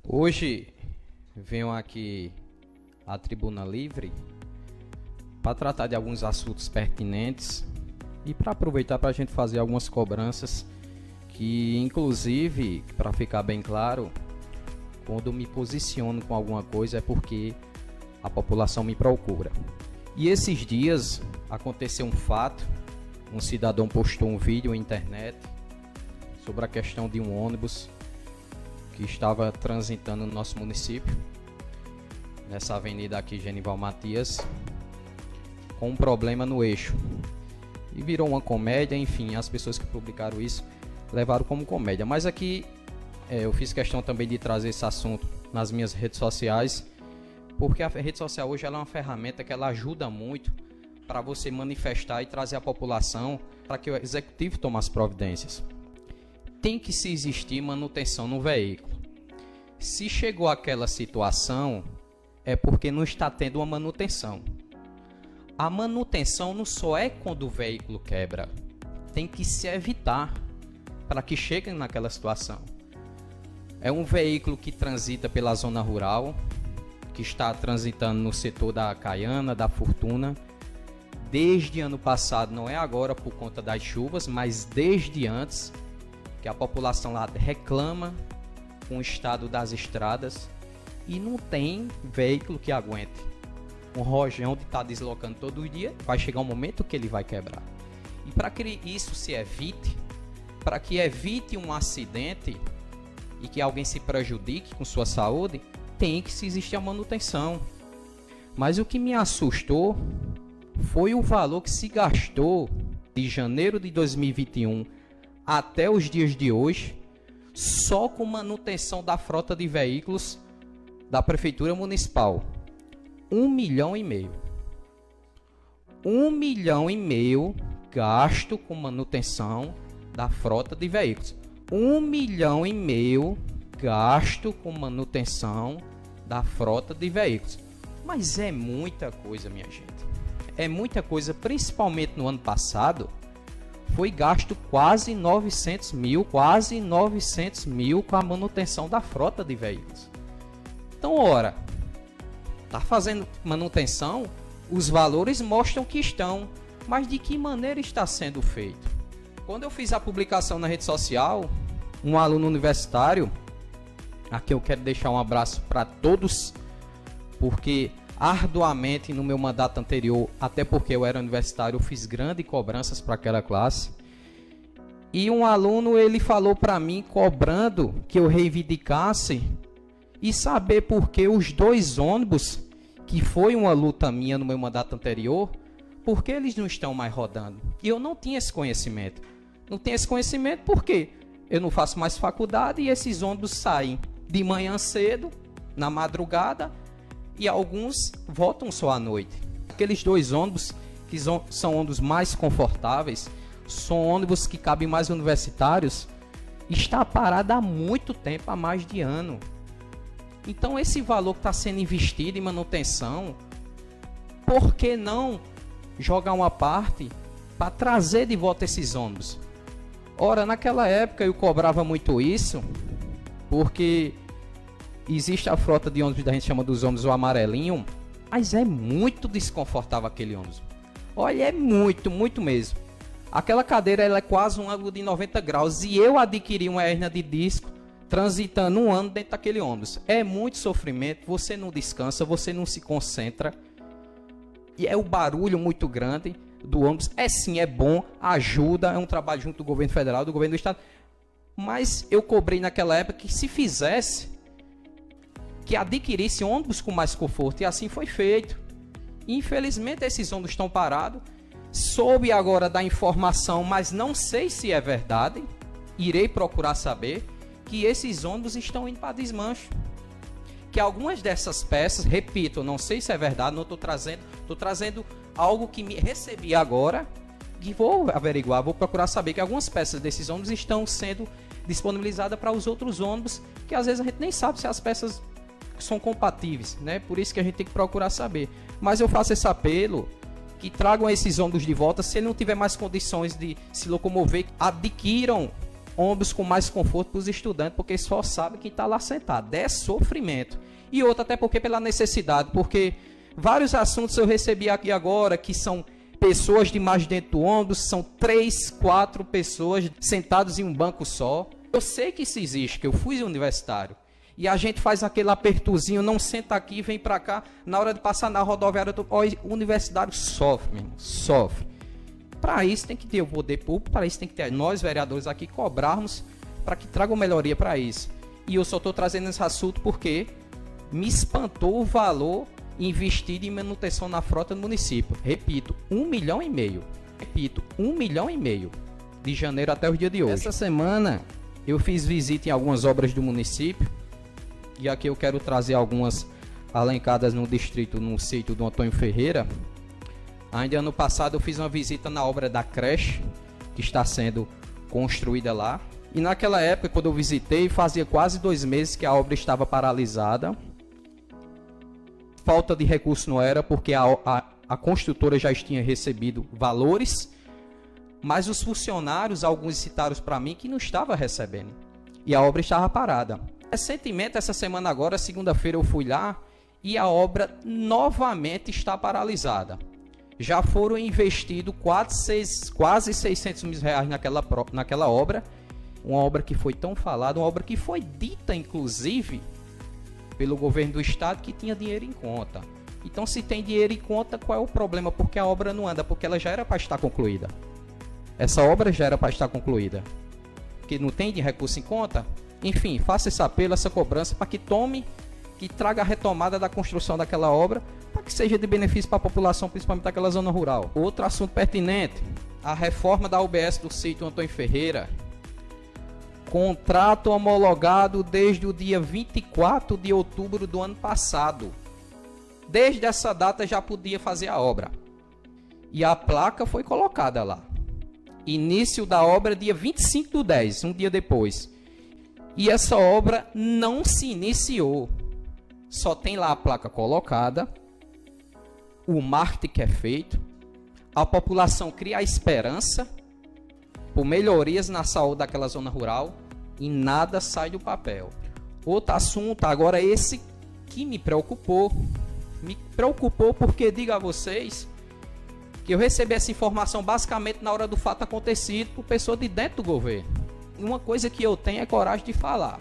Hoje venho aqui à Tribuna Livre para tratar de alguns assuntos pertinentes e para aproveitar para a gente fazer algumas cobranças que, inclusive, para ficar bem claro, quando eu me posiciono com alguma coisa é porque a população me procura. E esses dias aconteceu um fato, um cidadão postou um vídeo na internet sobre a questão de um ônibus que estava transitando no nosso município, nessa avenida aqui, Genival Matias, com um problema no eixo. E virou uma comédia, enfim, as pessoas que publicaram isso levaram como comédia. Mas aqui eu fiz questão também de trazer esse assunto nas minhas redes sociais, porque a rede social hoje ela é uma ferramenta que ela ajuda muito para você manifestar e trazer a população para que o executivo tome as providências. Tem que se existir manutenção no veículo. Se chegou àquela situação, é porque não está tendo uma manutenção. A manutenção não só é quando o veículo quebra, tem que se evitar para que chegue naquela situação. É um veículo que transita pela zona rural, que está transitando no setor da Caiana, da Fortuna, desde ano passado, não é agora por conta das chuvas, mas desde antes, que a população lá reclama com o estado das estradas e não tem veículo que aguente. Um rojão de estar deslocando todo dia, vai chegar um momento que ele vai quebrar. E para que isso se evite, para que evite um acidente e que alguém se prejudique com sua saúde, tem que se existir a manutenção. Mas o que me assustou foi o valor que se gastou de janeiro de 2021 até os dias de hoje, só com manutenção da frota de veículos da Prefeitura Municipal. 1,5 milhão. 1,5 milhão gasto com manutenção da frota de veículos. 1,5 milhão gasto com manutenção da frota de veículos. Mas é muita coisa, minha gente. É muita coisa, principalmente no ano passado. Foi gasto quase 900 mil com a manutenção da frota de veículos. Então, ora, tá fazendo manutenção, os valores mostram que estão, mas de que maneira está sendo feito? Quando eu fiz a publicação na rede social, um aluno universitário, aqui eu quero deixar um abraço para todos, porque arduamente no meu mandato anterior, até porque eu era universitário, eu fiz grandes cobranças para aquela classe. E um aluno, ele falou para mim, cobrando que eu reivindicasse e saber por que os 2 ônibus, que foi uma luta minha no meu mandato anterior, por que eles não estão mais rodando? E eu não tinha esse conhecimento. Não tinha esse conhecimento porque eu não faço mais faculdade e esses ônibus saem de manhã cedo, na madrugada, e alguns voltam só à noite. Aqueles 2 ônibus que são ônibus mais confortáveis, são ônibus que cabem mais universitários, está parado há muito tempo, há mais de ano. Então esse valor que está sendo investido em manutenção, por que não jogar uma parte para trazer de volta esses ônibus? Ora, naquela época eu cobrava muito isso, porque existe a frota de ônibus, a gente chama dos ônibus o amarelinho, mas é muito desconfortável aquele ônibus. Olha, é muito mesmo. Aquela cadeira ela é quase um ângulo de 90 graus e eu adquiri uma hérnia de disco transitando 1 ano dentro daquele ônibus. É muito sofrimento, você não descansa, você não se concentra e é o barulho muito grande do ônibus. É sim, é bom, ajuda, é um trabalho junto do governo federal, do governo do estado, mas eu cobrei naquela época que se fizesse, que adquirisse ônibus com mais conforto, e assim foi feito. Infelizmente esses ônibus estão parados. Soube agora da informação, mas não sei se é verdade, irei procurar saber, que esses ônibus estão indo para desmanche. Que algumas dessas peças, repito, não sei se é verdade, não estou trazendo algo que me recebi agora, e vou averiguar, vou procurar saber que algumas peças desses ônibus estão sendo disponibilizadas para os outros ônibus, que às vezes a gente nem sabe se as peças são compatíveis, né? Por isso que a gente tem que procurar saber. Mas eu faço esse apelo, que tragam esses ônibus de volta. Se ele não tiver mais condições de se locomover, adquiram ônibus com mais conforto para os estudantes, porque só sabe quem está lá sentado. É sofrimento. E outra, até porque pela necessidade, porque vários assuntos eu recebi aqui agora, que são pessoas demais dentro do ônibus, são 3, 4 pessoas sentadas em um banco só. Eu sei que isso existe, que eu fui universitário. E a gente faz aquele apertozinho, não senta aqui, vem para cá. Na hora de passar na rodoviária, o universitário sofre, meu irmão, sofre. Para isso tem que ter o poder público, para isso tem que ter nós, vereadores, aqui cobrarmos para que tragam melhoria para isso. E eu só estou trazendo esse assunto porque me espantou o valor investido em manutenção na frota do município. Repito, 1,5 milhão. Repito, 1,5 milhão de janeiro até o dia de hoje. Essa semana eu fiz visita em algumas obras do município e aqui eu quero trazer algumas alencadas no distrito, no sítio do Antônio Ferreira. Ainda ano passado eu fiz uma visita na obra da creche que está sendo construída lá. E naquela época, quando eu visitei, fazia quase 2 meses que a obra estava paralisada. Falta de recurso não era, porque a construtora já tinha recebido valores, mas os funcionários, alguns citaram para mim que não estava recebendo. E a obra estava parada. Recentemente, essa semana agora, segunda-feira, eu fui lá e a obra novamente está paralisada. Já foram investidos quase 600 mil reais naquela obra. Uma obra que foi tão falada, uma obra que foi dita, inclusive, pelo governo do estado que tinha dinheiro em conta. Então, se tem dinheiro em conta, qual é o problema? Porque a obra não anda, porque ela já era para estar concluída. Essa obra já era para estar concluída. Porque não tem de recurso em conta? Enfim, faça esse apelo, essa cobrança, para que que traga a retomada da construção daquela obra, para que seja de benefício para a população, principalmente daquela zona rural. Outro assunto pertinente, a reforma da UBS do sítio Antônio Ferreira. Contrato homologado desde o dia 24 de outubro do ano passado. Desde essa data já podia fazer a obra. E a placa foi colocada lá. Início da obra dia 25/10, um dia depois. E essa obra não se iniciou. Só tem lá a placa colocada. O marketing que é feito. A população cria a esperança por melhorias na saúde daquela zona rural e nada sai do papel. Outro assunto, agora esse que me preocupou. Me preocupou porque, digo a vocês, que eu recebi essa informação basicamente na hora do fato acontecido por pessoa de dentro do governo. E uma coisa que eu tenho é coragem de falar.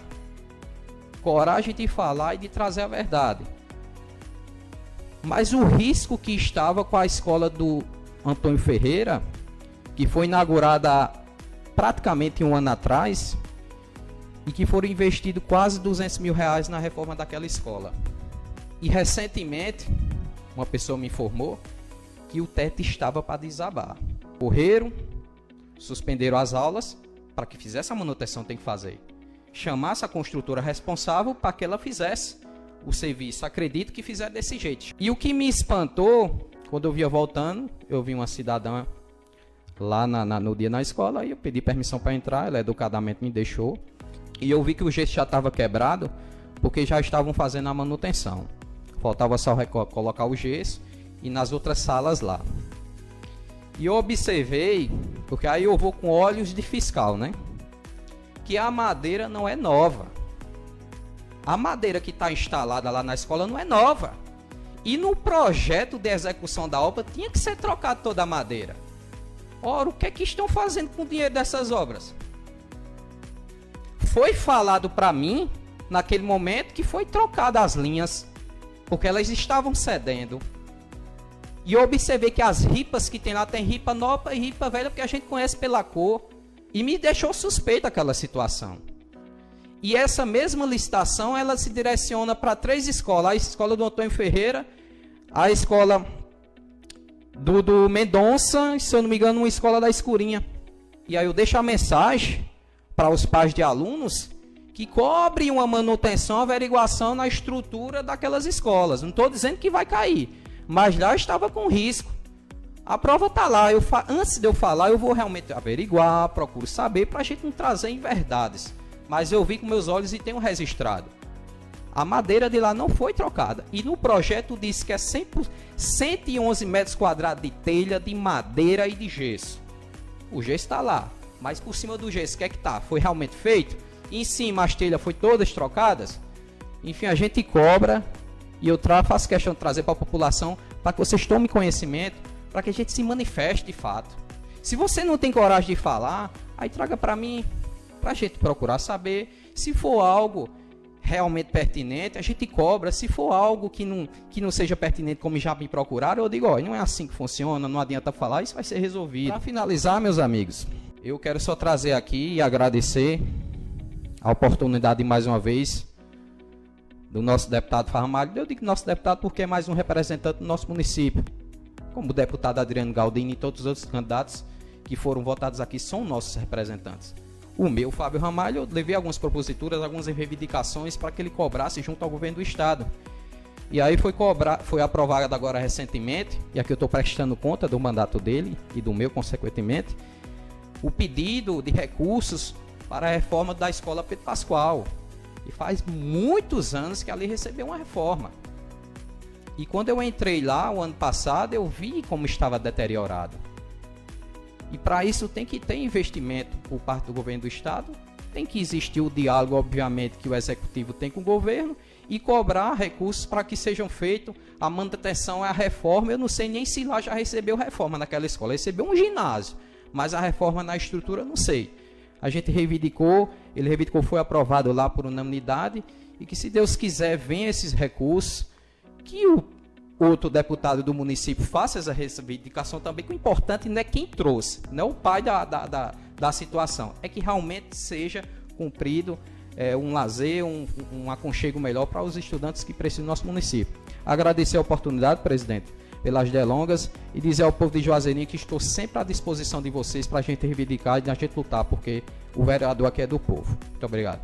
Coragem de falar e de trazer a verdade. Mas o risco que estava com a escola do Antônio Ferreira, que foi inaugurada praticamente um ano atrás, e que foram investidos quase 200 mil reais na reforma daquela escola. E recentemente, uma pessoa me informou que o teto estava para desabar. Correram, suspenderam as aulas, para que fizesse a manutenção tem que fazer. Chamasse a construtora responsável para que ela fizesse o serviço. Acredito que fizer desse jeito. E o que me espantou, quando eu via voltando, eu vi uma cidadã lá no dia na escola, aí eu pedi permissão para entrar, ela educadamente me deixou. E eu vi que o gesso já estava quebrado, porque já estavam fazendo a manutenção. Faltava só colocar o gesso e nas outras salas lá. E eu observei, porque aí eu vou com olhos de fiscal, né? Que a madeira não é nova. A madeira que está instalada lá na escola não é nova. E no projeto de execução da obra tinha que ser trocada toda a madeira. Ora, o que é que estão fazendo com o dinheiro dessas obras? Foi falado para mim, naquele momento, que foi trocada as linhas, porque elas estavam cedendo. E eu observei que as ripas que tem lá, tem ripa nova e ripa velha, porque a gente conhece pela cor. E me deixou suspeita aquela situação. E essa mesma licitação, ela se direciona para 3 escolas. A escola do Antônio Ferreira, a escola do Mendonça, e, se eu não me engano, uma escola da Escurinha. E aí eu deixo a mensagem para os pais de alunos que cobrem uma manutenção, averiguação na estrutura daquelas escolas. Não estou dizendo que vai cair, mas lá estava com risco. A prova está lá. Antes de eu falar, eu vou realmente averiguar, procuro saber, para a gente não trazer inverdades. Mas eu vi com meus olhos e tenho registrado. A madeira de lá não foi trocada. E no projeto diz que é 111 metros quadrados de telha, de madeira e de gesso. O gesso está lá. Mas por cima do gesso, o que é que tá? Foi realmente feito? E em cima as telhas foram todas trocadas? Enfim, a gente cobra e eu faço questão de trazer para a população para que vocês tomem conhecimento, para que a gente se manifeste de fato. Se você não tem coragem de falar, aí traga para mim, para a gente procurar saber. Se for algo realmente pertinente, a gente cobra. Se for algo que não seja pertinente, como já me procuraram, eu digo, ó, não é assim que funciona, não adianta falar, isso vai ser resolvido. Para finalizar, meus amigos, eu quero só trazer aqui e agradecer a oportunidade de mais uma vez do nosso deputado Ramalho. Eu digo nosso deputado porque é mais um representante do nosso município, como o deputado Adriano Galdini e todos os outros candidatos que foram votados aqui são nossos representantes. O meu, Fábio Ramalho, eu levei algumas proposituras, algumas reivindicações para que ele cobrasse junto ao governo do estado. E aí foi aprovado agora recentemente, e aqui eu estou prestando conta do mandato dele e do meu, consequentemente, o pedido de recursos para a reforma da escola Pedro Pascoal. E faz muitos anos que ali recebeu uma reforma. E quando eu entrei lá, o ano passado, eu vi como estava deteriorado. E para isso tem que ter investimento por parte do governo do estado, tem que existir o diálogo, obviamente, que o executivo tem com o governo e cobrar recursos para que sejam feitos a manutenção e a reforma. Eu não sei nem se lá já recebeu reforma naquela escola, recebeu um ginásio, mas a reforma na estrutura eu não sei. A gente reivindicou, foi aprovado lá por unanimidade e que, se Deus quiser, venha esses recursos, que o outro deputado do município faça essa reivindicação também, que o importante não é quem trouxe, não é o pai da situação, é que realmente seja cumprido um lazer, um aconchego melhor para os estudantes que precisam do nosso município. Agradecer a oportunidade, presidente, pelas delongas, e dizer ao povo de Juazeirinho que estou sempre à disposição de vocês para a gente reivindicar e a gente lutar, porque o vereador aqui é do povo. Muito obrigado.